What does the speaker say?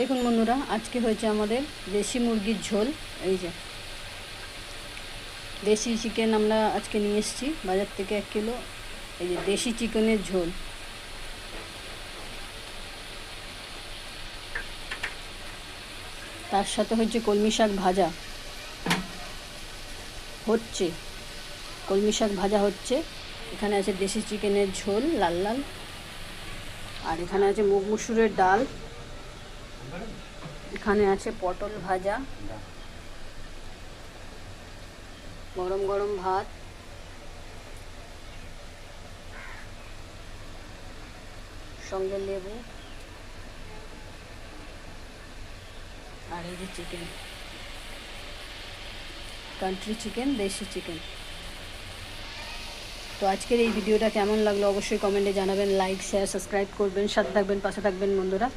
দেখুন বন্ধুরা, আজকে হয়েছে আমাদের দেশি মুরগির ঝোল। এই যে দেশি চিকেন আমরা আজকে নিয়ে এসেছি বাজার থেকে 1 কিলো। এই যে দেশি চিকেনের ঝোল। তার সাথে হচ্ছে কলমি শাক ভাজা হচ্ছে। কলমি শাক ভাজা হচ্ছে। এখানে আছে দেশি চিকেনের ঝোল লাল লাল, আর এখানে আছে মুগ মুসুরের ডাল, এখানে আছে পটল ভাজা, গরম গরম ভাত, সঙ্গে লেবু, আর এই যে চিকেন, কান্ট্রি চিকেন, দেশি চিকেন। তো আজকের এই ভিডিওটা কেমন লাগলো অবশ্যই কমেন্টে জানাবেন। লাইক শেয়ার সাবস্ক্রাইব করবেন, সাথে থাকবেন, পাশে থাকবেন বন্ধুরা।